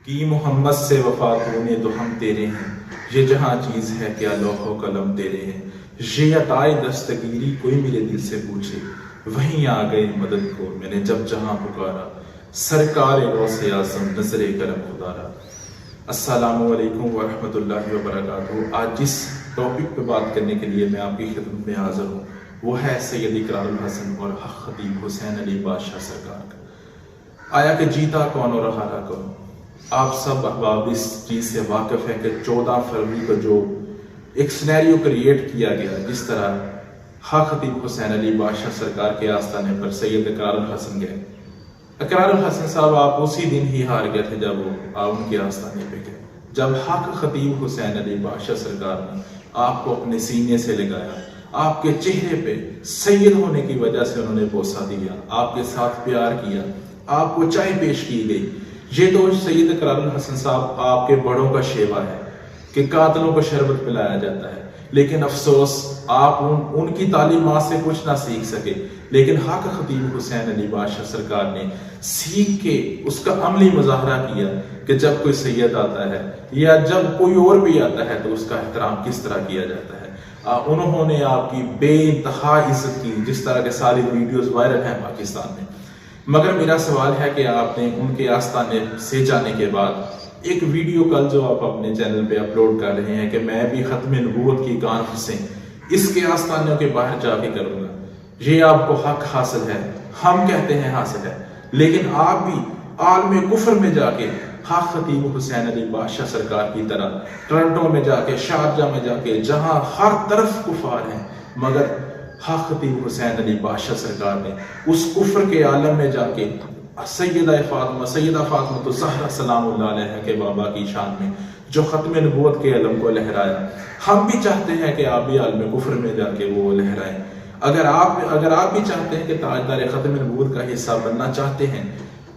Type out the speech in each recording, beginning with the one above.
کی محمد سے وفا تونے تو ہم تیرے ہیں، یہ جہاں چیز ہے کیا لوح و قلم تیرے ہیں، یہ عطائے دستگیری کوئی میرے دل سے پوچھے، وہیں آ گئے مدد کو میں نے جب جہاں پکارا، سرکار غوث اعظم نظر کرم خدا را۔ السلام علیکم ورحمۃ اللہ وبرکاتہ۔ آج جس ٹاپک پہ بات کرنے کے لیے میں آپ کی خدمت میں حاضر ہوں وہ ہے سید اقرار الحسن اور حق خطیب حسین علی بادشاہ سرکار کا۔ آیا کہ جیتا کون اور ہارا کون؟ آپ سب احباب اس چیز سے واقف ہے کہ 14 فروری کو جو ایک سینیریو کریٹ کیا گیا، جس طرح حق خطیب حسین علی بادشاہ سرکار کے آستانے پر سید اقرار الحسن گئے۔ اقرار الحسن صاحب آپ اسی دن ہی ہار گئے تھے جب وہ ان کے آستانے پہ گئے، جب حق خطیب حسین علی بادشاہ سرکار نے آپ کو اپنے سینے سے لگایا، آپ کے چہرے پہ سید ہونے کی وجہ سے انہوں نے بوسہ دیا، آپ کے ساتھ پیار کیا، آپ کو چائے پیش کی گئی۔ یہ تو سید اقرار الحسن صاحب آپ کے بڑوں کا شیوا ہے کہ قاتلوں کو شربت پلایا جاتا ہے، لیکن افسوس آپ ان کی تعلیمات سے کچھ نہ سیکھ سکے، لیکن حق خطیب حسین علی بادشاہ سرکار نے سیکھ کے اس کا عملی مظاہرہ کیا کہ جب کوئی سید آتا ہے یا جب کوئی اور بھی آتا ہے تو اس کا احترام کس طرح کیا جاتا ہے۔ انہوں نے آپ کی بے انتہا عزت کی، جس طرح کے ساری ویڈیوز وائرل ہیں پاکستان میں۔ مگر میرا سوال ہے کہ آپ نے ان کے آستانے سے جانے کے بعد ایک ویڈیو کل جو آپ اپنے چینل پہ اپلوڈ کر رہے ہیں کہ میں بھی ختم نبوت کی کانفرنسیں اس کے آستانوں کے باہر جا کے کروں گا، یہ آپ کو حق حاصل ہے، ہم کہتے ہیں حاصل ہے، لیکن آپ بھی عالم کفر میں جا کے حق خطیب حسین علی بادشاہ سرکار کی طرح ٹورنٹو میں جا کے، شارجہ میں جا کے، جہاں ہر طرف کفار ہیں، مگر حق خطیب حسین علی بادشاہ سرکار نے اس کفر کے عالم میں جا کے سیدہ فاطمہ الزہرا سلام اللہ علیہ کے بابا کی شان میں جو ختم نبوت کے علم کو لہرایا، ہم بھی چاہتے ہیں کہ آپ بھی عالم کفر میں جا کے وہ لہرائیں۔ اگر آپ بھی چاہتے ہیں کہ تاجدار ختم نبوت کا حصہ بننا چاہتے ہیں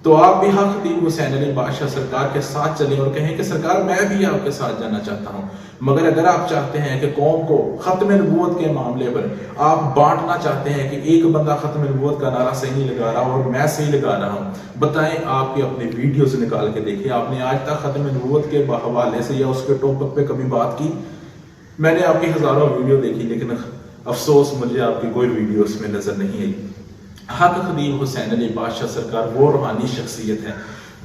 تو آپ بھی حق خطیب حسین علی بادشاہ سرکار کے ساتھ چلیں اور کہیں کہ سرکار میں بھی آپ کے ساتھ جانا چاہتا ہوں۔ مگر اگر آپ چاہتے ہیں کہ قوم کو ختم نبوت کے معاملے پر آپ بانٹنا چاہتے ہیں کہ ایک بندہ ختم نبوت کا نعرہ صحیح لگا رہا اور میں صحیح لگا رہا ہوں، بتائیں آپ کی اپنی ویڈیوز نکال کے دیکھیں، آپ نے آج تک ختم نبوت کے حوالے سے یا اس کے ٹاپک پہ کبھی بات کی؟ میں نے آپ کی ہزاروں ویڈیو دیکھی، لیکن افسوس مجھے آپ کی کوئی ویڈیو اس میں نظر نہیں آئی۔ حق خطیب حسین علی بادشاہ سرکار وہ روحانی شخصیت ہے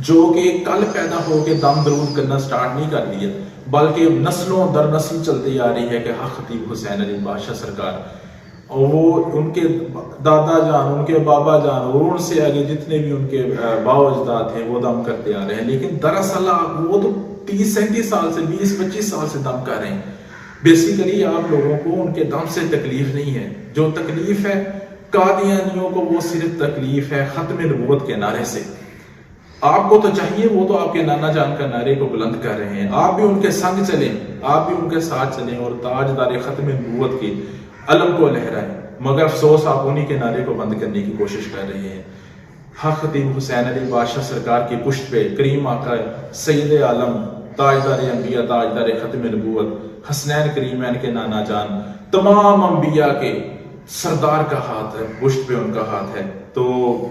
جو کہ کل پیدا ہو کے دم درود کرنا سٹارٹ نہیں کر دیا، بلکہ نسلوں در نسل چلتی آ رہی ہے کہ حق خطیب حسین علی بادشاہ سرکار اور وہ ان کے دادا جان، ان کے بابا جان اور ان سے آگے جتنے بھی ان کے باو اجداد تھے وہ دم کرتے آ رہے ہیں، لیکن دراصل وہ تو 30-37 سال سے 20-25 سال سے دم کر رہے ہیں۔ بیسیکلی آپ لوگوں کو ان کے دم سے تکلیف نہیں ہے، جو تکلیف ہے قادیانیوں کو وہ صرف تکلیف ہے ختم نبوت کے نعرے سے۔ آپ کو تو چاہیے، وہ تو آپ کے نانا جان کا نعرے کو بلند کر رہے ہیں، آپ بھی ان کے سنگ چلیں، آپ بھی ان کے ساتھ چلیں اور تاجدار ختم نبوت کے علم کو لہرائیں، مگر افسوس آپ انہی کے نعرے کو بند کرنے کی کوشش کر رہے ہیں۔ حق خطیب حسین علی بادشاہ سرکار کی پشت پہ کریم آقا سید عالم، تاجدار انبیاء، تاجدار ختم نبوت، حسنین کریمین کے نانا جان، تمام انبیاء کے سردار کا ہاتھ ہے، پشت پہ ان کا ہاتھ ہے۔ تو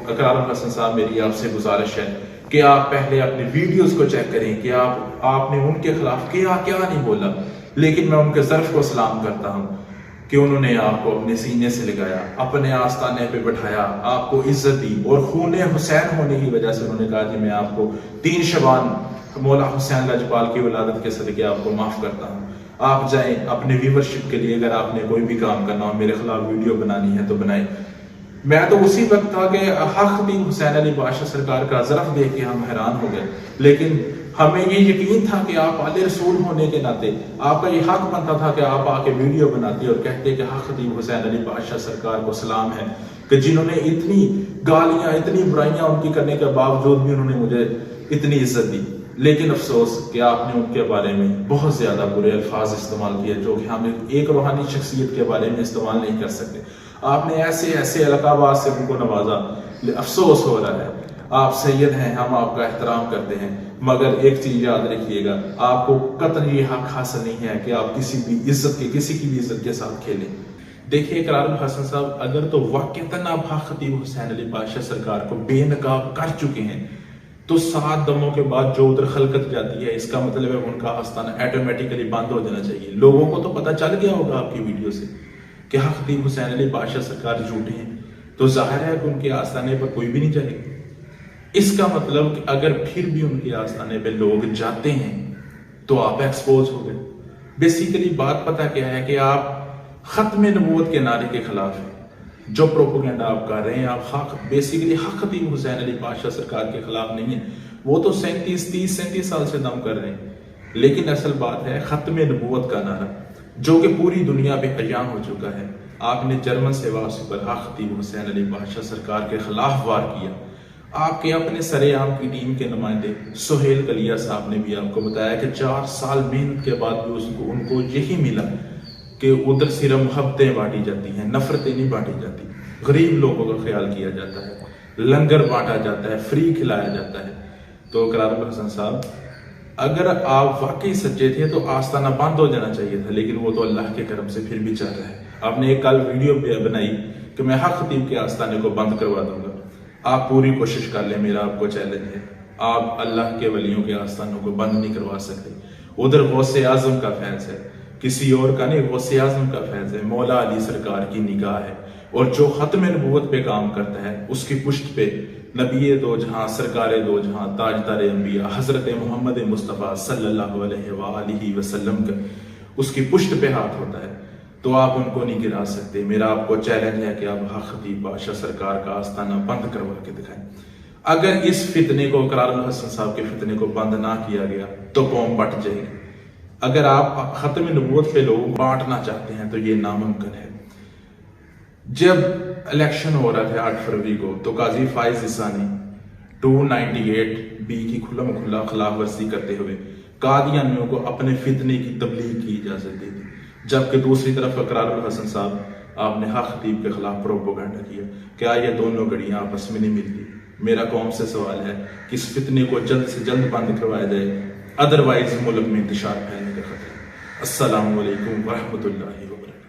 اقرار الحسن صاحب میری آپ سے گزارش ہے کہ آپ پہلے اپنی ویڈیوز کو چیک کریں کہ آپ نے ان کے خلاف کیا نہیں بولا، لیکن میں ان کے ظرف کو سلام کرتا ہوں کہ انہوں نے آپ کو اپنے سینے سے لگایا، اپنے آستانے پہ بٹھایا، آپ کو عزت دی، اور خون حسین ہونے کی وجہ سے انہوں نے کہا کہ میں آپ کو 3 شعبان مولا حسین لاجپال کی ولادت کے صدقے آپ کو معاف کرتا ہوں۔ آپ جائیں اپنے ویورشپ کے لیے، اگر آپ نے کوئی بھی کام کرنا ہو، میرے خلاف ویڈیو بنانی ہے تو بنائیں۔ میں تو اسی وقت تھا کہ حق خطیب حسین علی بادشاہ سرکار کا ظرف دیکھ کے ہم حیران ہو گئے، لیکن ہمیں یہ یقین تھا کہ آپ آل رسول ہونے کے ناطے آپ کا یہ حق بنتا تھا کہ آپ آ کے ویڈیو بناتے اور کہتے کہ حق خطیب حسین علی بادشاہ سرکار کو سلام ہے، کہ جنہوں نے اتنی گالیاں، اتنی برائیاں ان کی کرنے کے باوجود بھی انہوں نے مجھے اتنی عزت دی۔ لیکن افسوس کہ آپ نے ان کے بارے میں بہت زیادہ برے الفاظ استعمال کیے جو کہ ہم ایک روحانی شخصیت کے بارے میں استعمال نہیں کر سکتے۔ آپ نے ایسے القابات سے ان کو نوازا، افسوس ہو رہا ہے۔ آپ سید ہیں، ہم آپ کا احترام کرتے ہیں، مگر ایک چیز یاد رکھیے گا، آپ کو قطعاً یہ حق حاصل نہیں ہے کہ آپ کسی کی بھی عزت کے ساتھ کھیلیں۔ دیکھیے اقرار الحسن صاحب، اگر تو واقعتاً آپ حق خطیب حسین علی بادشاہ سرکار کو بے نقاب کر چکے ہیں تو 7 دموں کے بعد جو ادھر خلقت جاتی ہے اس کا مطلب ہے ان کا آستانہ ایٹومیٹیکلی بند ہو جانا چاہیے۔ لوگوں کو تو پتہ چل گیا ہوگا آپ کی ویڈیو سے کہ حق خطیب حسین علی بادشاہ سرکار جھوٹے ہیں، تو ظاہر ہے کہ ان کے آستانے پر کوئی بھی نہیں جائے گا۔ اس کا مطلب کہ اگر پھر بھی ان کے آستانے پہ لوگ جاتے ہیں تو آپ ایکسپوز ہو گئے۔ بیسیکلی بات پتہ کیا ہے کہ آپ ختم نبوت کے نعرے کے خلاف ہیں۔ جو پروپیگنڈا آپ کر رہے ہیں، آپ بیسیکلی حق خطیب حسین علی بادشاہ سرکار کے خلاف نہیں ہیں۔ وہ تو 37 سال سے دم کر رہے ہیں، لیکن اصل بات ہے ختم نبوت کا نعرہ جو کہ پوری دنیا پہ عیاں ہو چکا ہے۔ آپ نے جرمن سے واپسی پر حق خطیب حسین علی بادشاہ سرکار کے خلاف وار کیا۔ آپ کے اپنے سرعام کی ٹیم کے نمائندے سہیل کلیا صاحب نے بھی آپ کو بتایا کہ 4 سال محنت کے بعد بھی ان کو یہی ملا کہ ادھر صرف محبتیں بانٹی جاتی ہیں، نفرتیں نہیں بانٹی جاتی، غریب لوگوں کا خیال کیا جاتا ہے، لنگر بانٹا جاتا ہے، فری کھلایا جاتا ہے۔ تو اقرار الحسن صاحب، اگر آپ واقعی سچے تھے تو آستانہ بند ہو جانا چاہیے تھا، لیکن وہ تو اللہ کے کرم سے پھر بھی چل رہا ہے۔ آپ نے ایک کل ویڈیو بنائی کہ میں حق خطیب کے آستانے کو بند کروا دوں گا۔ آپ پوری کوشش کر لیں، میرا آپ کو چیلنج ہے، آپ اللہ کے ولیوں کے آستانوں کو بند نہیں کروا سکتے۔ ادھر غوث اعظم کا فیض ہے، کسی اور کا نہیں، غوث اعظم کا فیض ہے، مولا علی سرکار کی نگاہ ہے، اور جو ختم نبوت پہ کام کرتا ہے اس کی پشت پہ نبی دو جہاں، سرکار دو جہاں، تاجدار انبیاء حضرت محمد مصطفیٰ صلی اللہ علیہ وآلہ وسلم کا اس کی پشت پہ ہاتھ ہوتا ہے، تو آپ ان کو نہیں گرا سکتے۔ میرا آپ کو چیلنج ہے کہ آپ حق خطیب بادشاہ سرکار کا آستانہ بند کروا کے دکھائیں۔ اگر اس فتنے کو، اقرار الحسن صاحب کے فتنے کو بند نہ کیا گیا تو قوم بٹ جائے گی۔ اگر آپ ختم نبوت پہ لوگ بانٹنا چاہتے ہیں تو یہ ناممکن ہے۔ جب الیکشن ہو رہا تھا 8 فروری کو، تو قاضی فائز عیسیٰ نے 298B کی کھلم کھلا خلاف ورزی کرتے ہوئے قادیانیوں کو اپنے فتنے کی تبلیغ کی اجازت دی تھی، جبکہ دوسری طرف اقرار الحسن صاحب آپ نے حق خطیب کے خلاف پروپیگنڈا کیا۔ کیا یہ دونوں گڑیاں آپس میں نہیں ملتی؟ میرا قوم سے سوال ہے کہ اس فتنے کو جلد سے جلد بند کروایا جائے، ادروائز ملک میں انتشار پھیلنے کا خطرہ ہے۔ السلام علیکم ورحمۃ اللہ وبرکاتہ۔